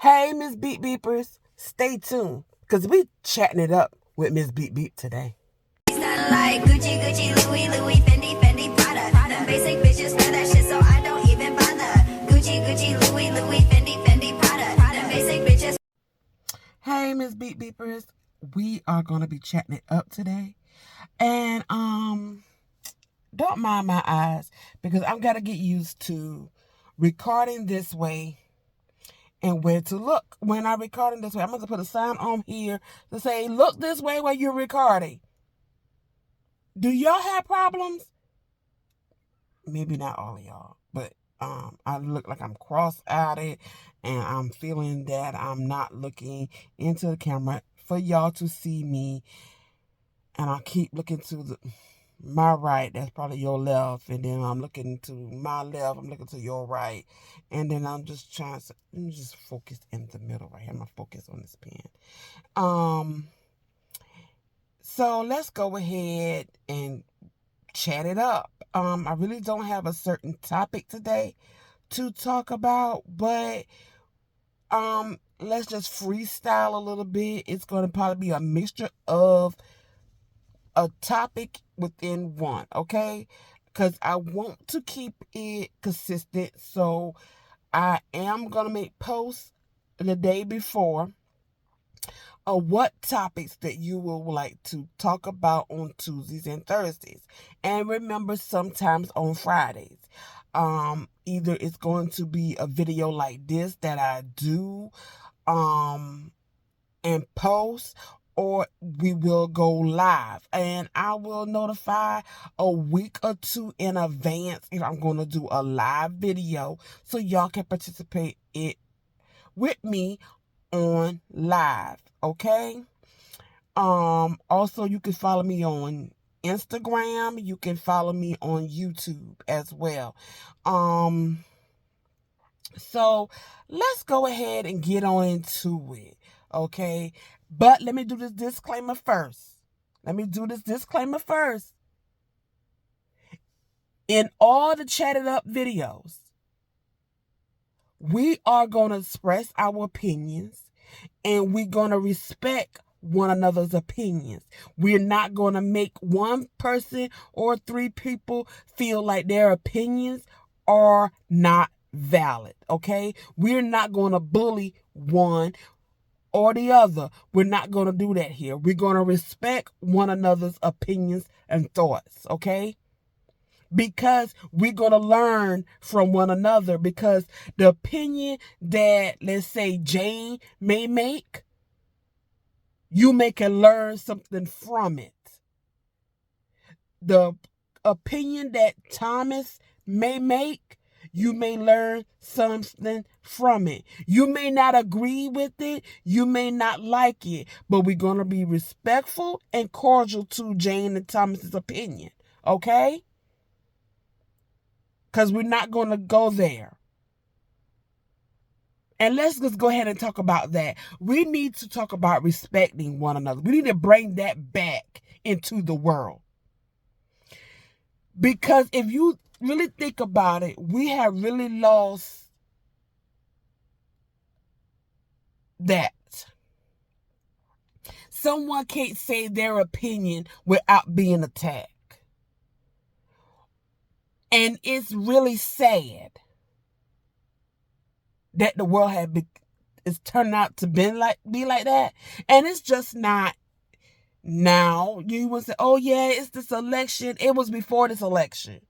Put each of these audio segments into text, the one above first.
Hey, Miss Beep Beepers, stay tuned, because we chatting it up with Miss Beep Beep today. Like Gucci, Gucci, Louis, Louis, Fendi, Fendi, Prada. Them basic bitches wear that shit, so I don't even bother. Gucci, Gucci, Louis, Louis, Fendi, Fendi, Prada. Them basic bitches. Hey, Miss Beep Beepers, we are gonna be chatting it up today, and don't mind my eyes because I've got to get used to recording this way and where to look when I'm recording this way. I'm going to put a sign on here to say, look this way while you're recording. Do y'all have problems? Maybe not all of y'all, but I look like I'm cross-eyed and I'm feeling that I'm not looking into the camera for y'all to see me. And I keep looking to my right, that's probably your left, and then I'm looking to my left, I'm looking to your right, and then I'm just trying to, let me just focus in the middle right here. I'm gonna focus on this pen. So let's go ahead and chat it up. I really don't have a certain topic today to talk about, but let's just freestyle a little bit. It's gonna probably be a mixture of a topic within one, okay? Because I want to keep it consistent. So I am going to make posts the day before of what topics that you will like to talk about on Tuesdays and Thursdays. And remember, sometimes on Fridays. Either it's going to be a video like this that I do and post, or we will go live, and I will notify a week or two in advance if I'm going to do a live video so y'all can participate it with me on live, okay? Also, you can follow me on Instagram. You can follow me on YouTube as well. So let's go ahead and get on into it, okay? But let me do this disclaimer first. In all the chatted up videos, we are going to express our opinions and we're going to respect one another's opinions. We're not going to make one person or three people feel like their opinions are not valid, okay? We're not going to bully one or the other. We're not going to do that here. We're going to respect one another's opinions and thoughts, okay? Because we're going to learn from one another, because the opinion that, let's say, Jane may make, you may can learn something from it. The opinion that Thomas may make, you may learn something from it. You may not agree with it. You may not like it. But we're going to be respectful and cordial to Jane and Thomas's opinion. Okay? Because we're not going to go there. And let's just go ahead and talk about that. We need to talk about respecting one another. We need to bring that back into the world. Because if you really think about it, we have really lost that. Someone can't say their opinion without being attacked. And it's really sad that the world is turned out to be like that. And it's just not now. You would say, oh yeah, it's this election. It was before this election.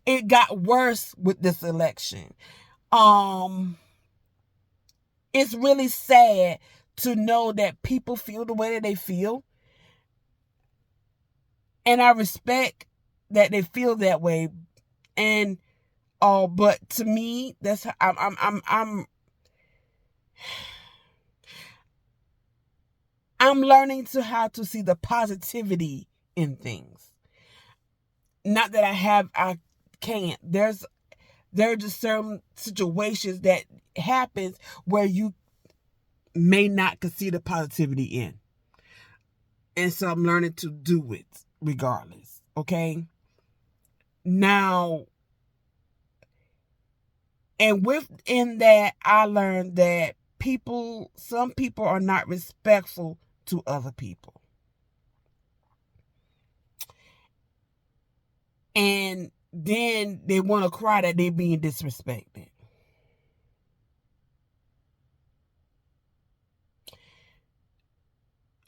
It got worse with this election. It's really sad to know that people feel the way that they feel. And I respect that they feel that way. And but to me, that's I'm learning to how to see the positivity in things. Not that I can't. There are just certain situations that happens where you may not see the positivity in. And so I'm learning to do it regardless. Okay? Now, And within that, I learned that some people are not respectful to other people. And then they want to cry that they're being disrespected.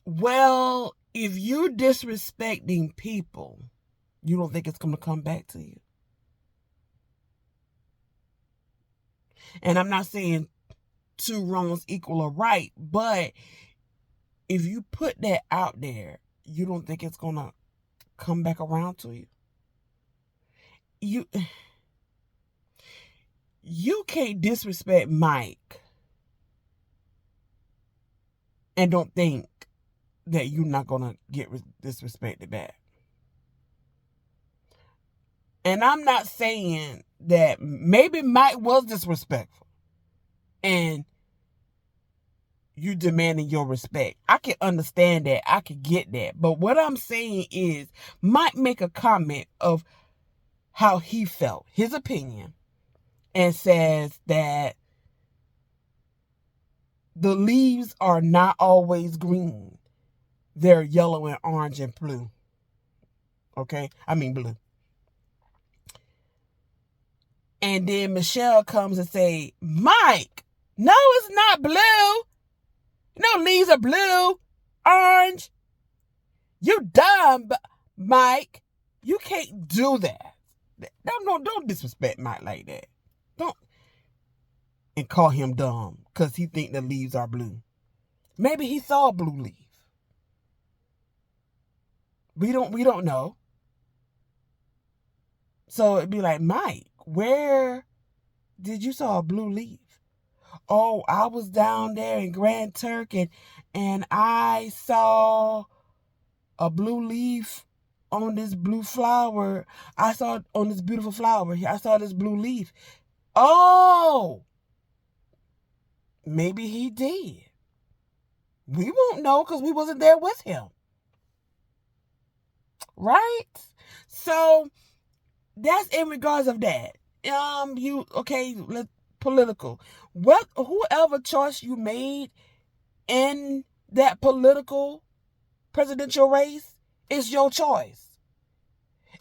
Well, if you're disrespecting people, you don't think it's going to come back to you? And I'm not saying two wrongs equal a right, but if you put that out there, you don't think it's going to come back around to you? You can't disrespect Mike and don't think that you're not going to get disrespected back. And I'm not saying that maybe Mike was disrespectful and you demanding your respect. I can understand that. I can get that. But what I'm saying is Mike make a comment of how he felt, his opinion, and says that the leaves are not always green. They're yellow and orange and blue. Okay? I mean blue. And then Michelle comes and say, Mike, no, it's not blue. No, leaves are blue, orange. You dumb, Mike. You can't do that. Don't disrespect Mike like that. Don't. And call him dumb because he think the leaves are blue. Maybe he saw a blue leaf. We don't know. So it'd be like, Mike, where did you saw a blue leaf? Oh, I was down there in Grand Turk and I saw a blue leaf on this blue flower. I saw on this beautiful flower. I saw this blue leaf. Oh, maybe he did. We won't know because we wasn't there with him. Right? So that's in regards of that. Political. Whoever choice you made in that political presidential race is your choice.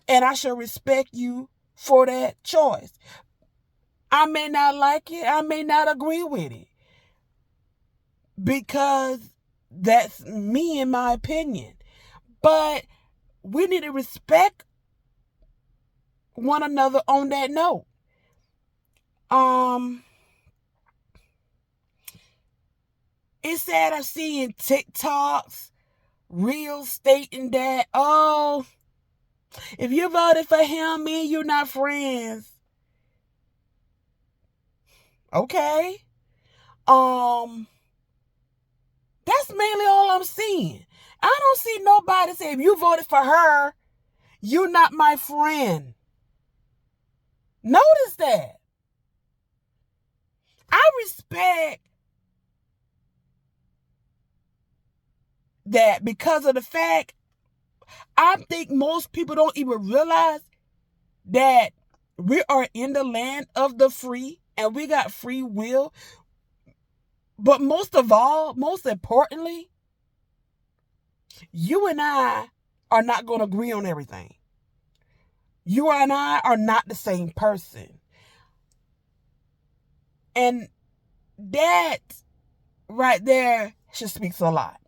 And I should respect you for that choice. I may not like it. I may not agree with it. Because that's me in my opinion. But we need to respect one another on that note. It's sad I'm seeing TikToks, reels stating that, oh, if you voted for him, me and you're not friends. Okay. That's mainly all I'm seeing. I don't see nobody say, if you voted for her, you're not my friend. Notice that. I respect that because of the fact I think most people don't even realize that we are in the land of the free and we got free will. But most importantly, you and I are not going to agree on everything. You and I are not the same person. And that right there should speak a lot.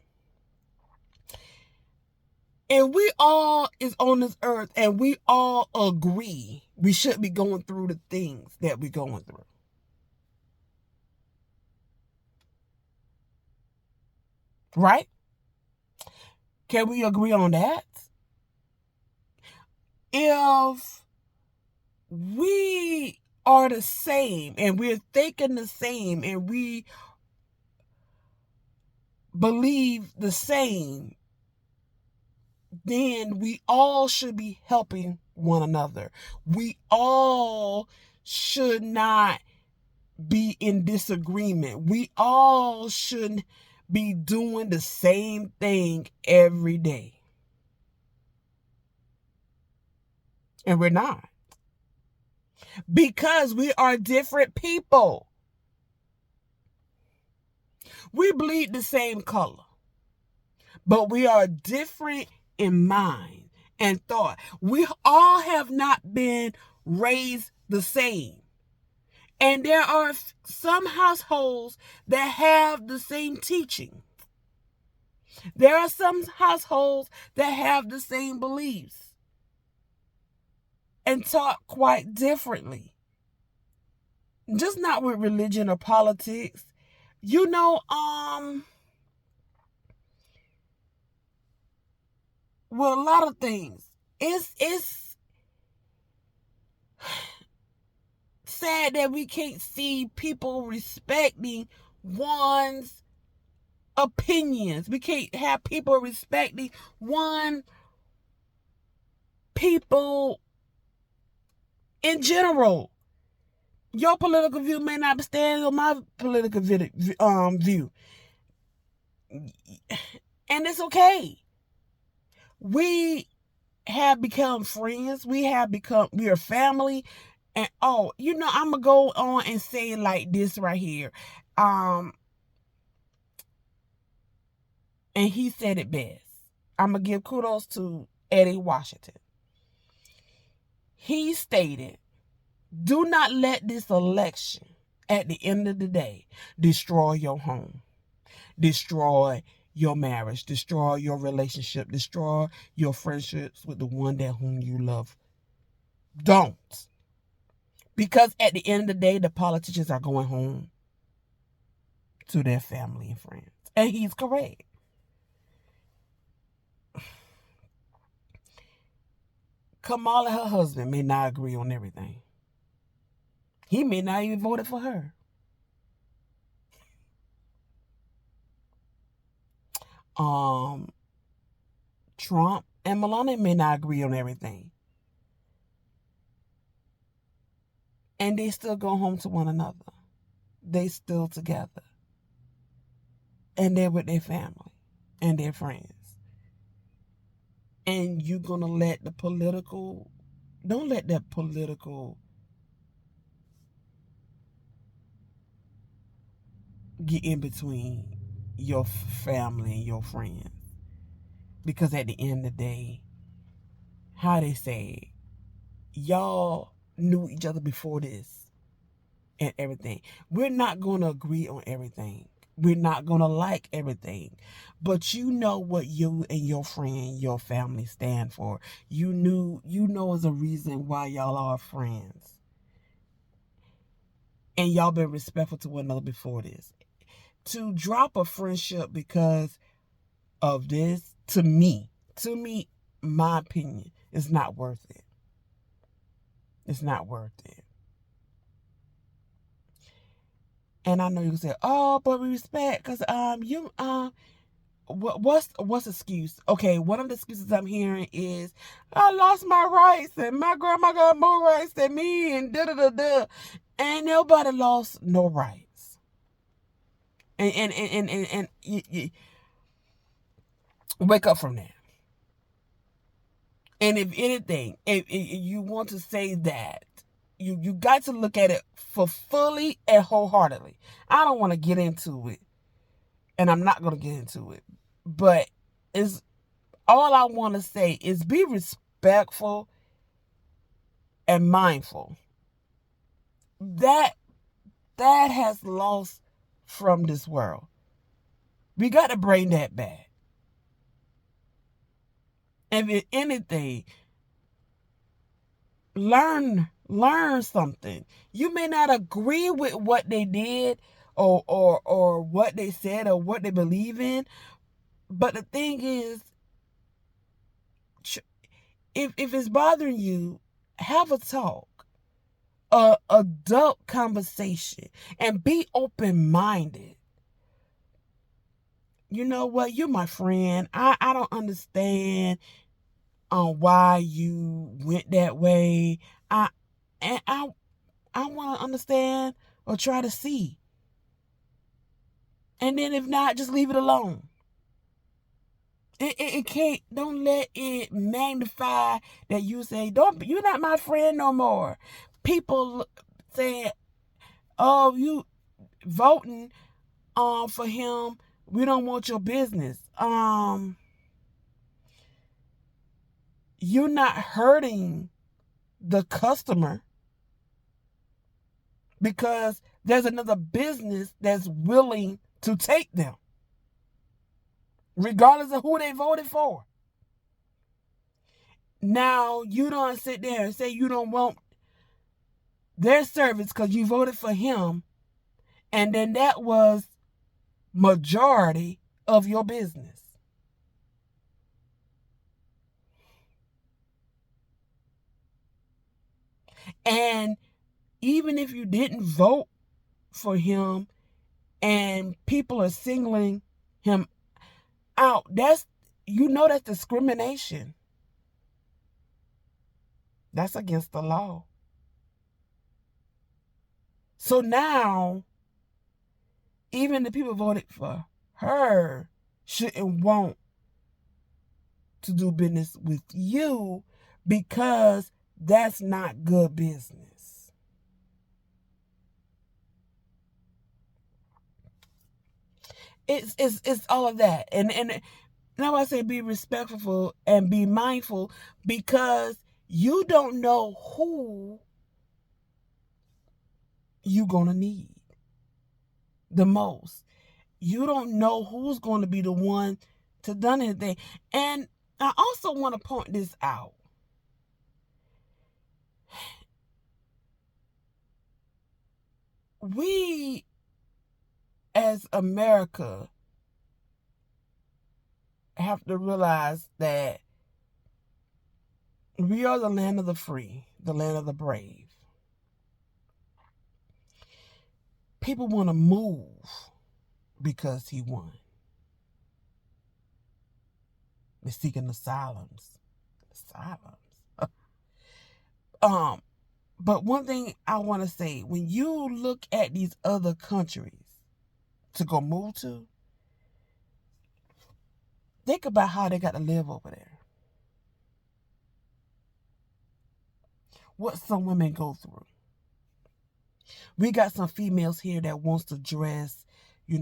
And we all is on this earth and we all agree we should be going through the things that we're going through. Right? Can we agree on that? If we are the same and we're thinking the same and we believe the same, then we all should be helping one another. We all should not be in disagreement. We all should be doing the same thing every day. And we're not. Because we are different people. We bleed the same color, but we are different in mind and thought. We all have not been raised the same. And there are some households that have the same teaching. There are some households that have the same beliefs and taught quite differently. Just not with religion or politics. You know, well, a lot of things. It's sad that we can't see people respecting one's opinions. We can't have people respecting people in general. Your political view may not stand on my political view. And it's okay. We have become friends. We are family. And I'm going to go on and say it like this right here. And he said it best. I'm going to give kudos to Eddie Washington. He stated, "Do not let this election, at the end of the day, destroy your home, destroy your marriage, destroy your relationship, destroy your friendships with the one that whom you love. Don't. Because at the end of the day, the politicians are going home to their family and friends." And he's correct. Kamala and her husband may not agree on everything. He may not even vote for her. Trump and Melania may not agree on everything. And they still go home to one another. They still together. And they're with their family and their friends. And you're going to let don't let that political get in between your family and your friends. Because at the end of the day, how they say, y'all knew each other before this and everything. We're not going to agree on everything. We're not going to like everything. But you know what you and your friend, your family stand for. You know is a reason why y'all are friends. And y'all been respectful to one another before this. To drop a friendship because of this, to me, my opinion, is not worth it. It's not worth it. And I know you say, "Oh, but we respect," because what's excuse? Okay, one of the excuses I'm hearing is, "I lost my rights and my grandma got more rights than me," and da da da da. And nobody lost no rights. And you wake up from that. And if anything, if you want to say that, you got to look at it for fully and wholeheartedly. I don't want to get into it, and I'm not going to get into it. But all I want to say is be respectful and mindful. That has lost from this world. We got to bring that back. And if anything, learn something. You may not agree with what they did or what they said or what they believe in, but the thing is, if it's bothering you, have a talk, adult conversation, and be open-minded. You know what? You're my friend. I don't understand why you went that way. I want to understand or try to see. And then if not, just leave it alone. It can't. Don't let it magnify that you say, you're not my friend no more. people saying, "Oh, you voting for him. We don't want your business." You're not hurting the customer because there's another business that's willing to take them, regardless of who they voted for. Now, you don't sit there and say you don't want their service because you voted for him, and then that was majority of your business. And even if you didn't vote for him and people are singling him out, that's discrimination. That's against the law. So now, even the people voted for her shouldn't want to do business with you because that's not good business. It's all of that. And now I say be respectful and be mindful, because you don't know who you're going to need the most. You don't know who's going to be the one to do anything. And I also want to point this out. We, as America, have to realize that we are the land of the free, the land of the brave. People want to move because he won. They're seeking asylums. But one thing I want to say, when you look at these other countries to go move to, think about how they got to live over there. What some women go through. We got some females here that wants to dress, I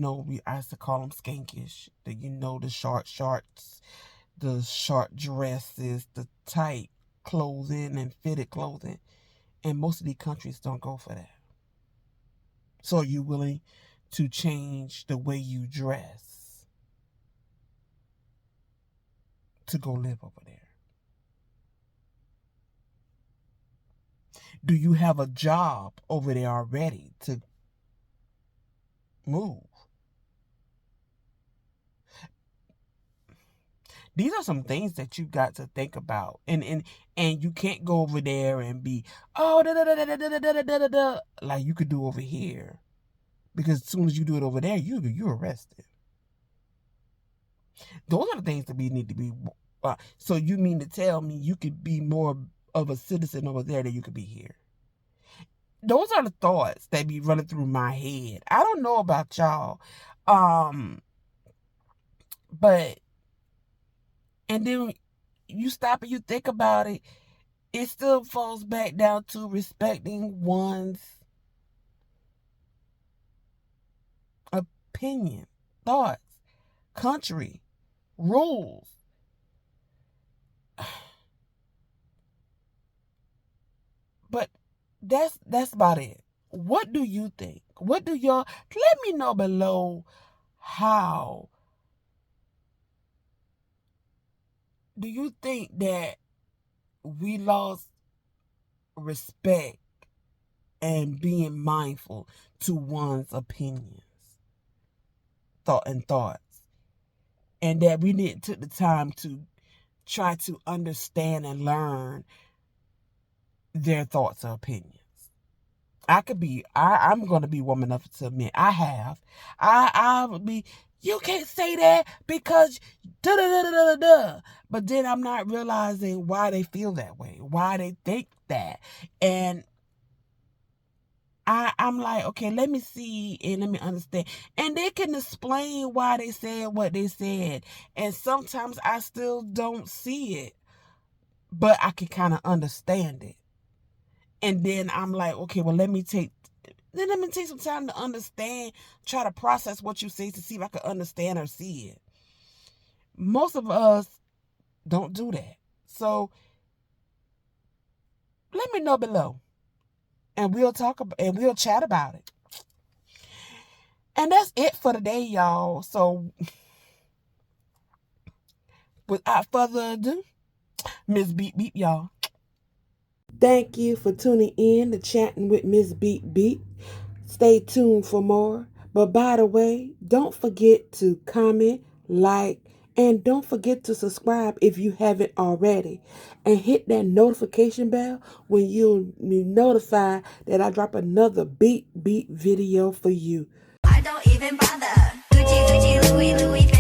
used to call them skankish. The short shorts, the short dresses, the tight clothing and fitted clothing. And most of these countries don't go for that. So are you willing to change the way you dress to go live over there? Do you have a job over there already to move? These are some things that you got to think about. And you can't go over there and be, like you could do over here. Because as soon as you do it over there, you're arrested. Those are the things that we need to be. So you mean to tell me you could be more of a citizen over there than you could be here? Those are the thoughts that be running through my head. I don't know about y'all. But, and then you stop and you think about it, it still falls back down to respecting one's opinion, thoughts, country, rules. But that's about it. What do you think? What do y'all, let me know below, how do you think that we lost respect and being mindful to one's opinions, thoughts, and that we didn't take the time to try to understand and learn their thoughts or opinions? I'm going to be woman enough to admit I would be, you can't say that because da-da-da-da-da-da. But then I'm not realizing why they feel that way, why they think that. And I'm like, okay, let me see and let me understand. And they can explain why they said what they said. And sometimes I still don't see it, but I can kind of understand it. And then I'm like, okay, well, let me take some time to understand, try to process what you say to see if I can understand or see it. Most of us don't do that. So let me know below, and we'll chat about it. And that's it for today, y'all. So without further ado, Miss Beep Beep, y'all. Thank you for tuning in to Chatting with Miss Beep Beep. Stay tuned for more. But by the way, don't forget to comment, like, and don't forget to subscribe if you haven't already. And hit that notification bell when you'll be notified that I drop another Beep Beep video for you. I don't even bother. Gucci, Gucci, Louis, Louis.